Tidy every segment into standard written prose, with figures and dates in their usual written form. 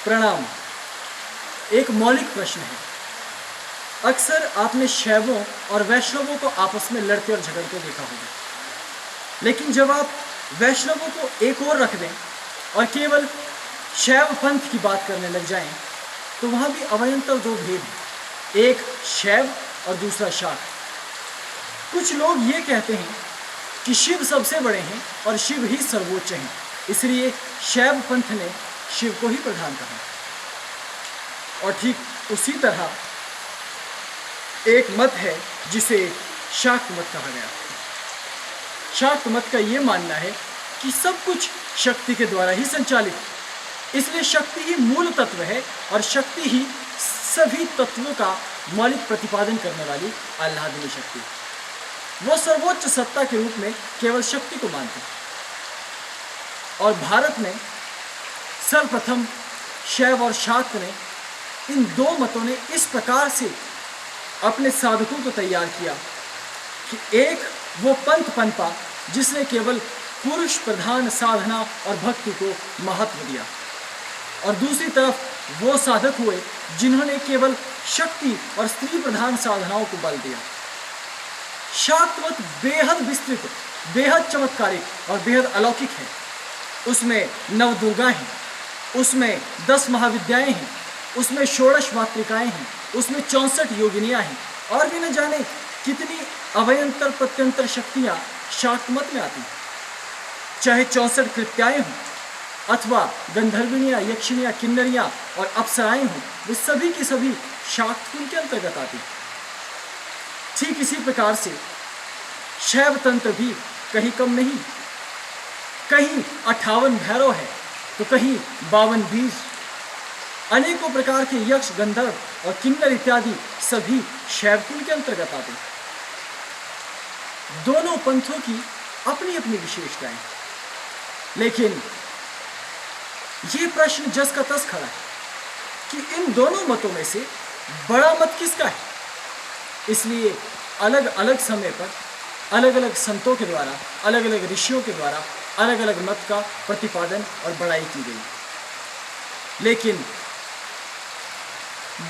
प्रणाम। एक मौलिक प्रश्न है। अक्सर आपने शैवों और वैष्णवों को आपस में लड़ते और झगड़ते देखा होगा, लेकिन जब आप वैष्णवों को एक ओर रख दें और केवल शैव पंथ की बात करने लग जाएं, तो वहाँ भी अवयंतर दो भेद हैं, एक शैव और दूसरा शाक्त। कुछ लोग ये कहते हैं कि शिव सबसे बड़े हैं और शिव ही सर्वोच्च हैं, इसलिए शैव पंथ ने शिव को ही प्रधान कहा। और ठीक उसी तरह एक मत है जिसे शाक्त मत कहा गया। शाक्त मत का ये मानना है कि सब कुछ शक्ति के द्वारा ही संचालित, इसलिए शक्ति ही मूल तत्व है और शक्ति ही सभी तत्वों का मौलिक प्रतिपादन करने वाली आह्लादनी शक्ति। वो सर्वोच्च सत्ता के रूप में केवल शक्ति को मानते हैं। और भारत में सर्वप्रथम शैव और शाक्त ने, इन दो मतों ने इस प्रकार से अपने साधकों को तैयार किया कि एक वो पंथ पनपा जिसने केवल पुरुष प्रधान साधना और भक्ति को महत्व दिया, और दूसरी तरफ वो साधक हुए जिन्होंने केवल शक्ति और स्त्री प्रधान साधनाओं को बल दिया। शाक्त मत बेहद विस्तृत, बेहद चमत्कारिक और बेहद अलौकिक है। उसमें नवदुर्गा हैं, उसमें 10 महाविद्याएं हैं, उसमें 16 मातृकाएं हैं, उसमें 64 योगिनियां हैं, और भी न जाने कितनी अवयंतर प्रत्यंतर शक्तियां शाक्त मत में आती हैं। चाहे 64 कृत्याएं हों अथवा गंधर्विनियां, यक्षिनियां, किन्नरियां और अप्सराएं हों, वे सभी की सभी शाक्त कुल के अंतर्गत आती हैं। ठीक इसी प्रकार से शैव तंत्र भी कहीं कम नहीं। कहीं 58 भैरव है तो कहीं 52 बीज। अनेकों प्रकार के यक्ष, गंधर्व और किन्नर इत्यादि सभी शैव कुल के अंतर्गत आते हैं। दोनों पंथों की अपनी अपनी विशेषताएं, लेकिन ये प्रश्न जस का तस खड़ा है कि इन दोनों मतों में से बड़ा मत किसका है। इसलिए अलग अलग समय पर अलग अलग संतों के द्वारा, अलग अलग ऋषियों के द्वारा अलग अलग मत का प्रतिपादन और बड़ाई की गई। लेकिन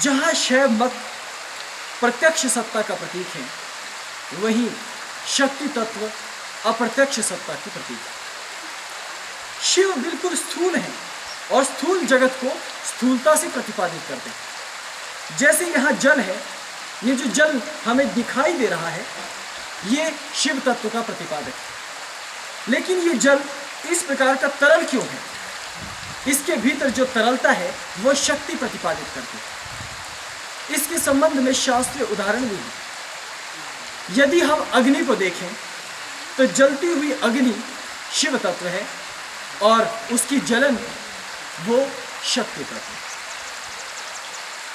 जहां शैव मत प्रत्यक्ष सत्ता का प्रतीक है, वहीं शक्ति तत्व अप्रत्यक्ष सत्ता की प्रतीक है। शिव बिल्कुल स्थूल है और स्थूल जगत को स्थूलता से प्रतिपादित करते हैं। जैसे यहाँ जल है, ये जो जल हमें दिखाई दे रहा है, ये शिव तत्व का प्रतिपादक है। लेकिन ये जल इस प्रकार का तरल क्यों है? इसके भीतर जो तरलता है वो शक्ति प्रतिपादित करती है। इसके संबंध में शास्त्रीय उदाहरण भी है। यदि हम अग्नि को देखें तो जलती हुई अग्नि शिव तत्व है और उसकी जलन वो शक्ति तत्व है।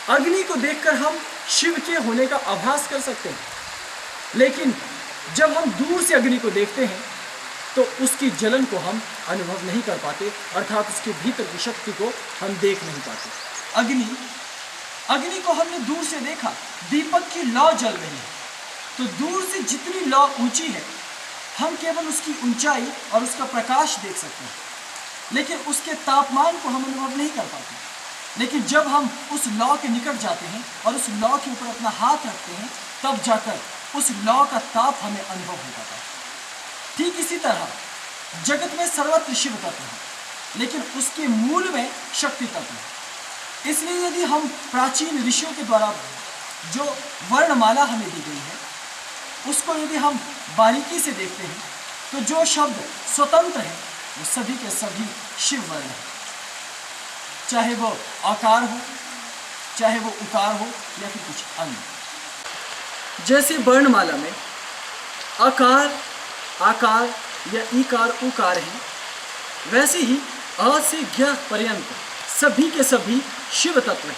अग्नि को देखकर हम शिव के होने का आभास कर सकते हैं, लेकिन जब हम दूर से अग्नि को देखते हैं तो उसकी जलन को हम अनुभव नहीं कर पाते, अर्थात उसके भीतर की शक्ति को हम देख नहीं पाते। अग्नि को हमने दूर से देखा, दीपक की लौ जल रही है, तो दूर से जितनी लौ ऊंची है हम केवल उसकी ऊंचाई और उसका प्रकाश देख सकते हैं, लेकिन उसके तापमान को हम अनुभव नहीं कर पाते। लेकिन जब हम उस लौ के निकट जाते हैं और उस लौ के ऊपर अपना हाथ रखते हैं, तब जाकर उस लौ का ताप हमें अनुभव हो पाता है। ठीक इसी तरह जगत में सर्वत्र शिव तत्व है, लेकिन उसके मूल में शक्ति तत्व है। इसलिए यदि हम प्राचीन ऋषियों के द्वारा जो वर्णमाला हमें दी गई है, उसको यदि हम बारीकी से देखते हैं, तो जो शब्द स्वतंत्र है वो सभी के सभी शिव वर्ण है। चाहे वो आकार हो, चाहे वो उकार हो, या फिर कुछ अन्य। जैसे वर्णमाला में आकार, आकार या ईकार, उकार है, वैसे ही अ से ज्ञ पर्यंत सभी के सभी शिव तत्व हैं।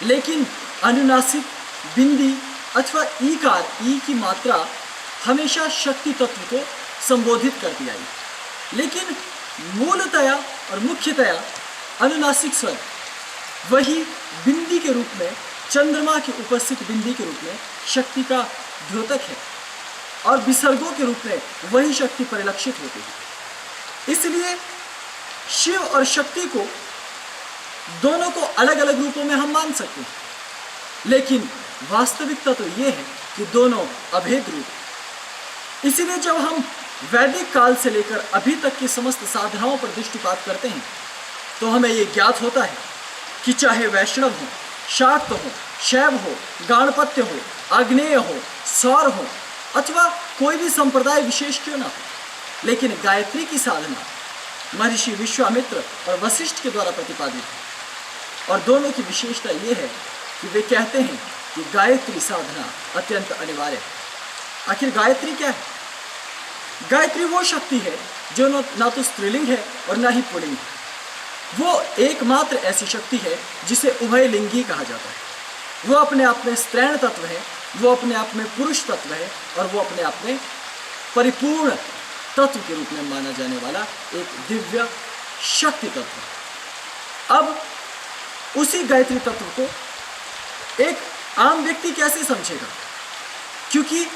लेकिन अनुनासिक, बिंदी अथवा ईकार, ई की मात्रा हमेशा शक्ति तत्व को संबोधित करती आई, लेकिन मूलतया और मुख्यतया अनुनासिक स्वर वही बिंदी के रूप में, चंद्रमा की उपस्थित बिंदी के रूप में शक्ति का द्योतक है, और विसर्गों के रूप में वही शक्ति परिलक्षित होती है। इसलिए शिव और शक्ति को दोनों को अलग अलग रूपों में हम मान सकते हैं, लेकिन वास्तविकता तो ये है कि दोनों अभेद रूप। इसीलिए जब हम वैदिक काल से लेकर अभी तक की समस्त साधनाओं पर दृष्टिपात करते हैं तो हमें ये ज्ञात होता है कि चाहे वैष्णव हो, शाक्त हो, शैव हो, गाणपत्य हो, आग्नेय हो, सौर हो अथवा कोई भी संप्रदाय विशेष क्यों ना हो, लेकिन गायत्री की साधना महर्षि विश्वामित्र और वशिष्ठ के द्वारा प्रतिपादित है। और दोनों की विशेषता ये है कि वे कहते हैं कि गायत्री साधना अत्यंत अनिवार्य है। आखिर गायत्री क्या है? गायत्री वो शक्ति है जो ना तो स्त्रीलिंग है और ना ही पुल्लिंग है। वो एकमात्र ऐसी शक्ति है जिसे उभयलिंगी कहा जाता है। वो अपने आप में स्त्रैण तत्व है, वो अपने आप में पुरुष तत्व है और वो अपने आप में परिपूर्ण तत्व के रूप में माना जाने वाला एक दिव्य शक्ति तत्व है। अब उसी गायत्री तत्व को एक आम व्यक्ति कैसे समझेगा? क्योंकि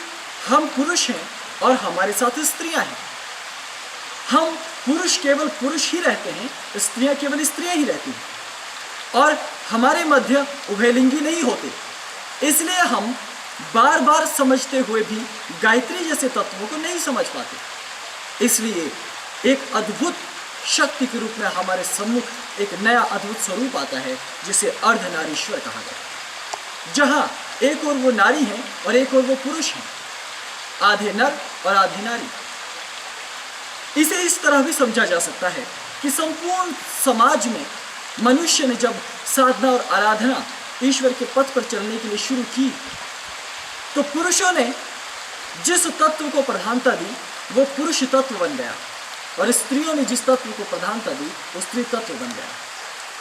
हम पुरुष हैं और हमारे साथ स्त्रियां हैं। हम पुरुष केवल पुरुष ही रहते हैं, स्त्रियां केवल स्त्रियां ही रहती हैं और हमारे मध्य उभयलिंगी नहीं होते। इसलिए हम बार बार समझते हुए भी गायत्री जैसे तत्वों को नहीं समझ पाते। इसलिए एक अद्भुत शक्ति के रूप में हमारे सम्मुख एक नया अद्भुत स्वरूप आता है जिसे अर्धनारीश्वर कहा गया है, जहां एक और वो नारी है और एक और वो पुरुष है, आधे नर और आधे नारी। इसे इस तरह भी समझा जा सकता है कि संपूर्ण समाज में मनुष्य ने जब साधना और आराधना ईश्वर के पथ पर चलने के लिए शुरू की तो पुरुषों ने जिस तत्व को प्रधानता दी वो पुरुष तत्व बन गया और स्त्रियों ने जिस तत्व को प्रधानता दी वो स्त्री तत्व बन गया।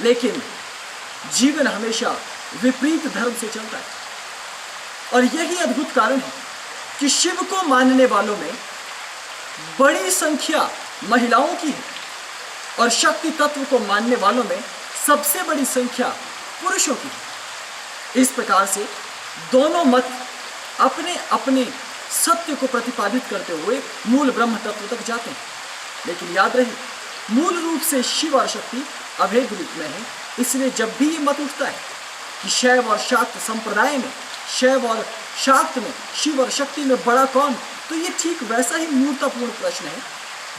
लेकिन जीवन हमेशा विपरीत धर्म से चलता है और यही अद्भुत कारण है कि शिव को मानने वालों में बड़ी संख्या महिलाओं की है और शक्ति तत्व को मानने वालों में सबसे बड़ी संख्या पुरुषों की है। इस प्रकार से दोनों मत अपने अपने सत्य को प्रतिपादित करते हुए मूल ब्रह्म तत्व तक जाते हैं। लेकिन याद रहे, मूल रूप से शिव और शक्ति अभेद रूप में है। इसलिए जब भी ये मत उठता है कि शैव और शाक्त संप्रदाय में, शैव और शाक्त में, शिव और शक्ति में बड़ा कौन, तो ये ठीक वैसा ही मूर्खतापूर्ण प्रश्न है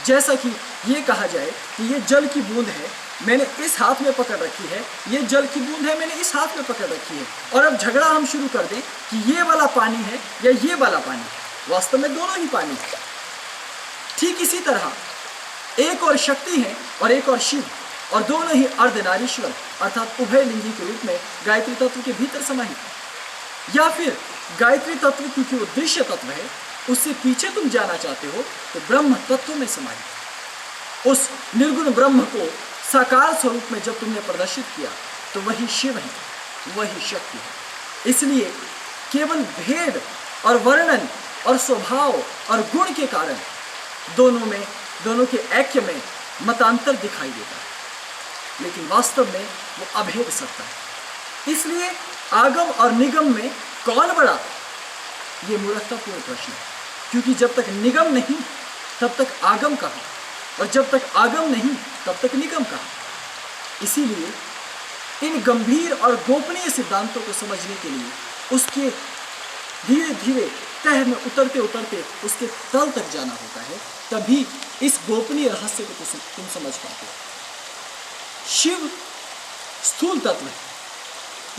जैसा कि ये कहा जाए कि ये जल की बूंद है, मैंने इस हाथ में पकड़ रखी है, ये जल की बूंद है, मैंने इस हाथ में पकड़ रखी है, और अब झगड़ा हम शुरू कर दें कि ये वाला पानी है या ये वाला पानी है। वास्तव में दोनों ही पानी है। ठीक इसी तरह एक और शक्ति है और एक और शिव, और दोनों ही अर्धनारीश्वर अर्थात उभयलिंगी के रूप में गायत्री तत्व के भीतर समाहित। या फिर गायत्री तत्व क्योंकि वो दृश्य तत्व है, उससे पीछे तुम जाना चाहते हो तो ब्रह्म तत्व में समाहित। उस निर्गुण ब्रह्म को साकार स्वरूप में जब तुमने प्रदर्शित किया तो वही शिव है, वही शक्ति है। इसलिए केवल भेद और वर्णन और स्वभाव और गुण के कारण दोनों के ऐक्य में मतांतर दिखाई देता है, लेकिन वास्तव में वो अभेद सत्ता है। इसलिए आगम और निगम में कौन बड़ा, ये मूर्खतापूर्ण प्रश्न है, क्योंकि जब तक निगम नहीं तब तक आगम कहाँ, और जब तक आगम नहीं तब तक निगम कहाँ। इसीलिए इन गंभीर और गोपनीय सिद्धांतों को समझने के लिए उसके धीरे धीरे तह में उतरते उतरते उसके तल तक जाना होता है, तभी इस गोपनीय रहस्य को तुम समझ पाते हो। शिव स्थूल तत्व है,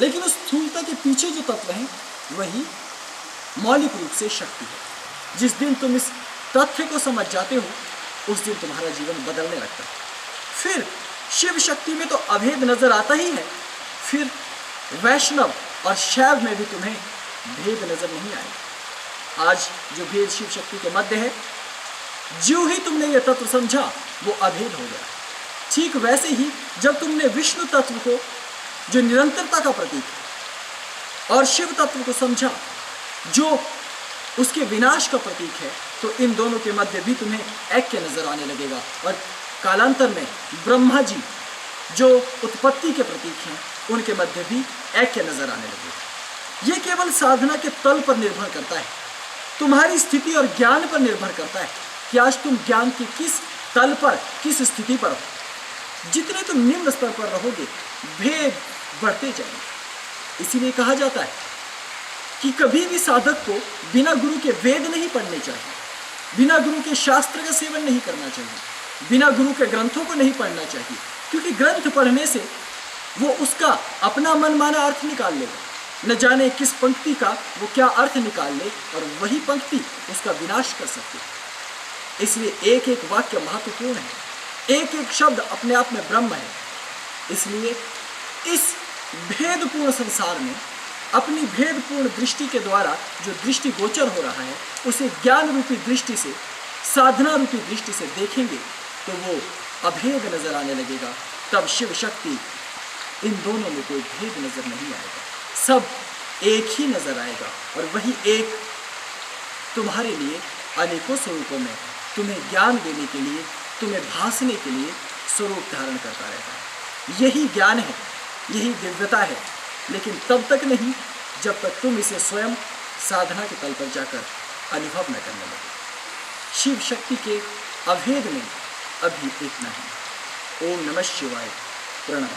लेकिन उस स्थूलता के पीछे जो तत्व है वही मौलिक रूप से शक्ति है। जिस दिन तुम इस तथ्य को समझ जाते हो उस दिन तुम्हारा जीवन बदलने लगता है। फिर शिव शक्ति में तो अभेद नजर आता ही है, फिर वैष्णव और शैव में भी तुम्हें भेद नजर नहीं आएगा। आज जो भेद शिव शक्ति के मध्य है, जो ही तुमने यह तत्व समझा वो अभेद हो गया। ठीक वैसे ही जब तुमने विष्णु तत्व को जो निरंतरता का प्रतीक है और शिव तत्व को समझा जो उसके विनाश का प्रतीक है, तो इन दोनों के मध्य भी तुम्हें ऐक्य नजर आने लगेगा और कालांतर में ब्रह्मा जी जो उत्पत्ति के प्रतीक हैं उनके मध्य भी ऐक्य नजर आने लगेगा। ये केवल साधना के तल पर निर्भर करता है, तुम्हारी स्थिति और ज्ञान पर निर्भर करता है कि आज तुम ज्ञान के किस तल पर, किस स्थिति पर हो। जितने तुम निम्न स्तर पर रहोगे भेद बढ़ते जाएंगे। इसीलिए कहा जाता है कि कभी भी साधक को बिना गुरु के वेद नहीं पढ़ने चाहिए, बिना गुरु के शास्त्र का सेवन नहीं करना चाहिए, बिना गुरु के ग्रंथों को नहीं पढ़ना चाहिए, क्योंकि ग्रंथ पढ़ने से वो उसका अपना मनमाना अर्थ निकाल लेगा, न जाने किस पंक्ति का वो क्या अर्थ निकाल ले और वही पंक्ति उसका विनाश कर सकती है। इसलिए एक एक वाक्य महत्वपूर्ण है, एक एक शब्द अपने आप में ब्रह्म है। इसलिए इस भेदपूर्ण संसार में अपनी भेदपूर्ण दृष्टि के द्वारा जो दृष्टि गोचर हो रहा है उसे ज्ञान रूपी दृष्टि से, साधना रूपी दृष्टि से देखेंगे तो वो अभेद नजर आने लगेगा। तब शिव शक्ति इन दोनों में कोई भेद नजर नहीं आएगा, सब एक ही नजर आएगा और वही एक तुम्हारे लिए अनेकों स्वरूपों में तुम्हें ज्ञान देने के लिए, तुम्हें भासने के लिए स्वरूप धारण करता रहता है। यही ज्ञान है, यही दिव्यता है, लेकिन तब तक नहीं जब तक तुम इसे स्वयं साधना के तल पर जाकर अनुभव न करने लगे। शिव शक्ति के अभेद में अभी इतना ही। ओम नमः शिवाय। प्रणाम।